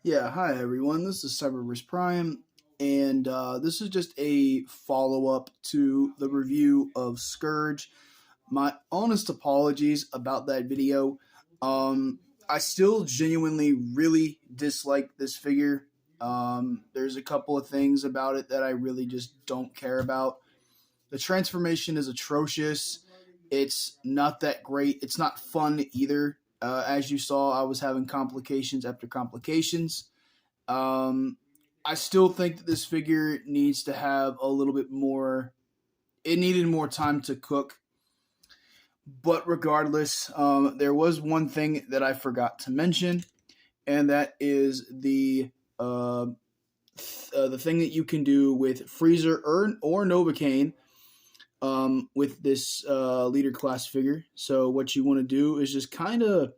Yeah, hi everyone. This is Cyberverse Prime, and this is just a follow up to the review of Scourge. My honest apologies about that video. Um, I still genuinely really dislike this figure. There's a couple of things about it that I really just don't care about. The transformation is atrocious. It's not that great. It's not fun either. As you saw, I was having complications after complications. Um, I still think that this figure needs to have a little bit more. It needed more time to cook. But regardless, there was one thing that I forgot to mention, and that is the thing that you can do with Freezer or Novocaine with this leader class figure. So what you want to do is just kind of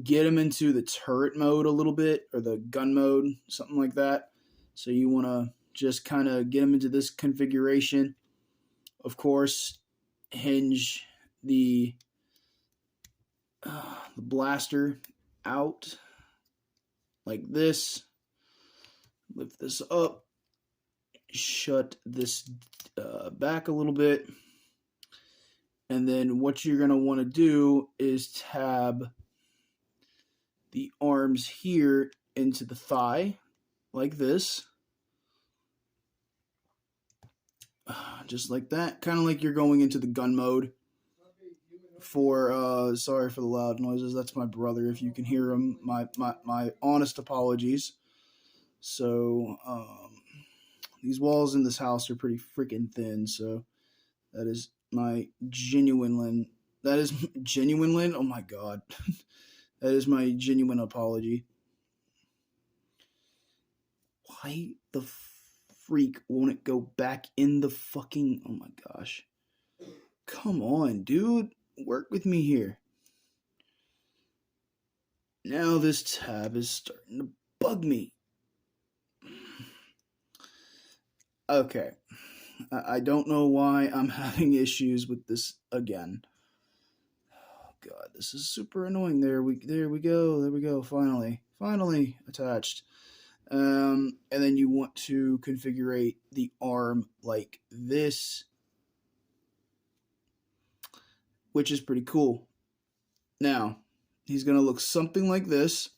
get him into the turret mode a little bit, or the gun mode, something like that. So you want to just kind of get him into this configuration. Of course, hinge the blaster out like this. Lift this up. Shut this back a little bit. And then what you're going to want to do is tab the arms here into the thigh like this. Just like that. Kind of like you're going into the gun mode. Sorry for the loud noises. That's my brother. If you can hear him, my honest apologies. So, these walls in this house are pretty freaking thin. So, that is my genuine. That is genuine. Oh my god. That is my genuine apology. Why the freak won't it go back in the fucking. Oh my gosh. Come on, dude. Work with me here. Now this tab is starting to bug me. Okay. I don't know why I'm having issues with this again. Oh god, this is super annoying. There we go. Finally attached. And then you want to configure the arm like this, which is pretty cool. Now, he's going to look something like this,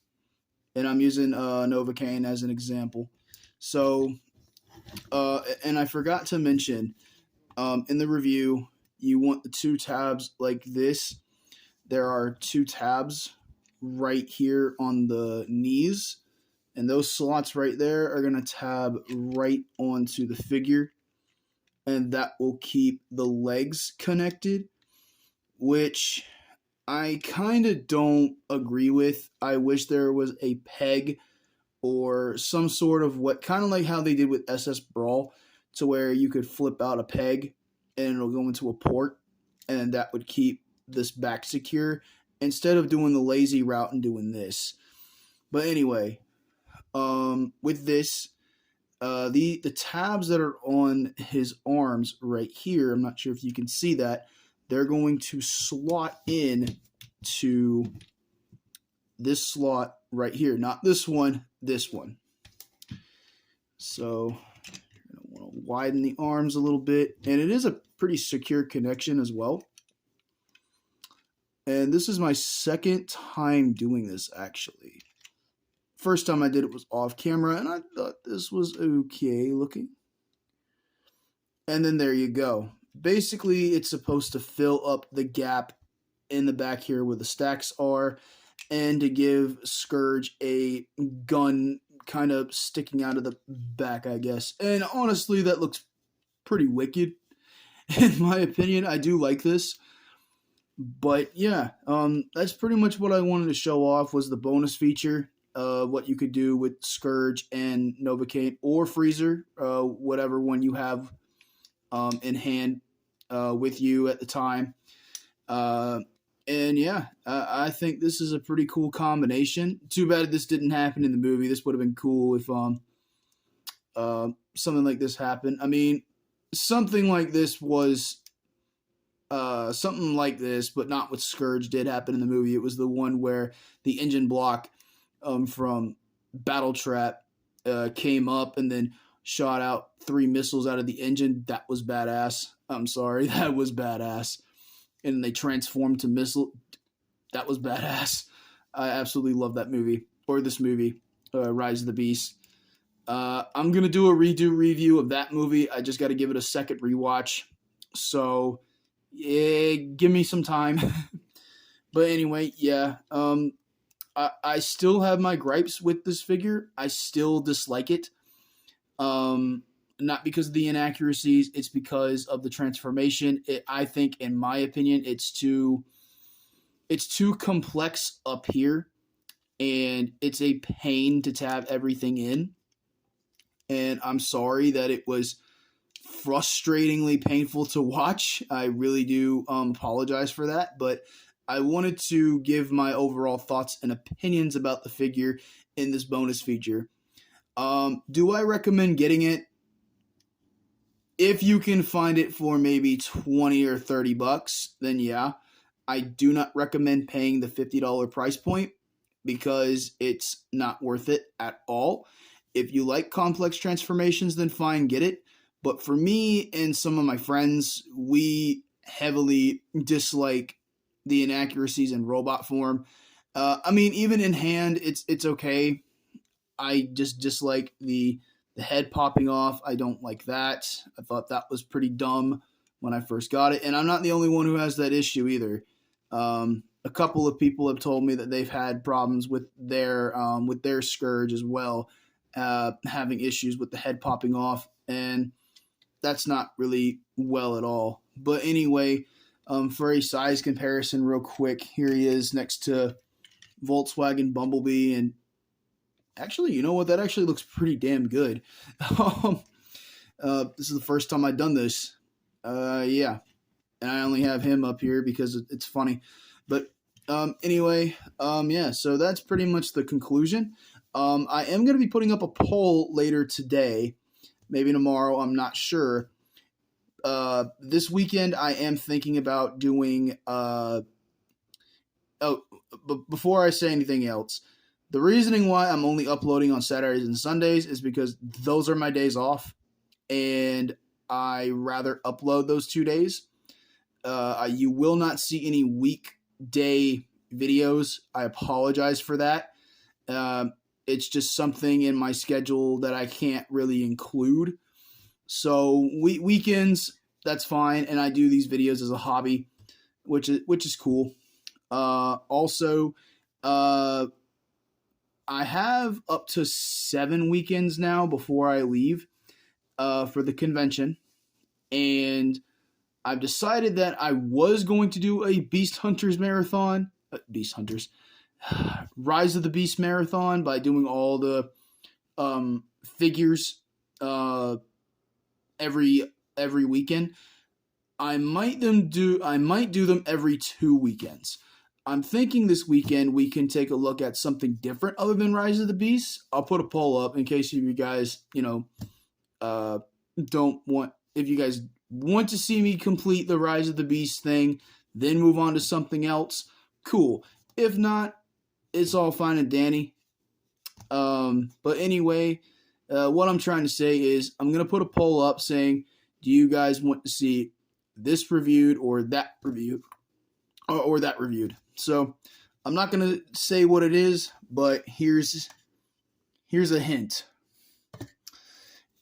and I'm using Novocaine as an example. So, and I forgot to mention, in the review, you want the two tabs like this. There are two tabs right here on the knees, and those slots right there are going to tab right onto the figure, and that will keep the legs connected, which I kind of don't agree with. I wish there was a peg or some sort of what, kind of like how they did with SS Brawl, to where you could flip out a peg and it'll go into a port, and that would keep this back secure instead of doing the lazy route and doing this. But anyway, with this, the tabs that are on his arms right here, I'm not sure if you can see that, they're going to slot in to this slot right here. Not this one, this one. So I want to widen the arms a little bit, and it is a pretty secure connection as well. And this is my second time doing this, actually. First time I did it was off camera, and I thought this was okay looking. And then there you go. Basically, it's supposed to fill up the gap in the back here where the stacks are, and to give Scourge a gun kind of sticking out of the back, I guess. And honestly, that looks pretty wicked. In my opinion, I do like this. But yeah, that's pretty much what I wanted to show off, was the bonus feature. What you could do with Scourge and Novocaine or Freezer, whatever one you have in hand with you at the time. And yeah, I think this is a pretty cool combination. Too bad this didn't happen in the movie. This would have been cool if something like this happened. I mean, something like this was something like this, but not what Scourge did happen in the movie. It was the one where the engine block from battle trap came up and then shot out 3 missiles out of the engine. That was badass. I'm sorry, that was badass. And they transformed to missile. That was badass. I absolutely love that movie, or this movie, Rise of the Beast. I'm going to do a redo review of that movie. I just got to give it a second rewatch. So, yeah, give me some time. But anyway, yeah. I still have my gripes with this figure. I still dislike it. Not because of the inaccuracies. It's because of the transformation. I think, in my opinion, it's too complex up here. And it's a pain to tab everything in. And I'm sorry that it was frustratingly painful to watch. I really do apologize for that, but I wanted to give my overall thoughts and opinions about the figure in this bonus feature. Do I recommend getting it? If you can find it for maybe 20 or 30 bucks, then yeah. I do not recommend paying the $50 price point because it's not worth it at all. If you like complex transformations, then fine, get it. But for me and some of my friends, we heavily dislike the inaccuracies in robot form. I mean, even in hand, it's okay. I just dislike the head popping off. I don't like that. I thought that was pretty dumb when I first got it. And I'm not the only one who has that issue either. A couple of people have told me that they've had problems with their Scourge as well. Having issues with the head popping off, and that's not really well at all. But anyway, for a size comparison real quick, here he is next to Volkswagen Bumblebee, and actually, you know what, that actually looks pretty damn good. This is the first time I've done this. Yeah, and I only have him up here because it's funny. But anyway, yeah, so that's pretty much the conclusion. I am going to be putting up a poll later today, maybe tomorrow, I'm not sure. This weekend I am thinking about doing, but before I say anything else, the reasoning why I'm only uploading on Saturdays and Sundays is because those are my days off, and I rather upload those 2 days. You will not see any weekday videos. I apologize for that. It's just something in my schedule that I can't really include. So weekends, that's fine, and I do these videos as a hobby, which is cool. Also, I have up to 7 weekends now before I leave for the convention, and I've decided that I was going to do a Beast Hunters marathon. Rise of the Beast marathon by doing all the figures every weekend. I might do them every 2 weekends. I'm thinking this weekend we can take a look at something different other than Rise of the Beast. I'll put a poll up in case you guys, if you guys want to see me complete the Rise of the Beast thing, then move on to something else. Cool. If not, it's all fine and dandy. But anyway, what I'm trying to say is I'm going to put a poll up saying, do you guys want to see this reviewed or that reviewed or that reviewed? So I'm not going to say what it is, but here's a hint.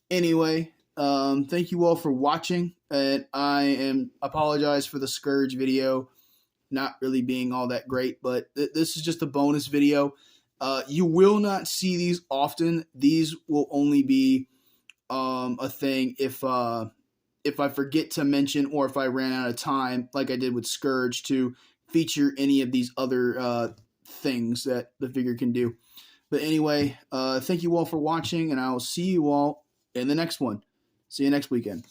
Anyway, thank you all for watching, and I apologize for the Scourge video not really being all that great, but this is just a bonus video. You will not see these often. These will only be a thing if I forget to mention or if I ran out of time, like I did with Scourge, to feature any of these other things that the figure can do. But anyway, thank you all for watching, and I will see you all in the next one. See you next weekend.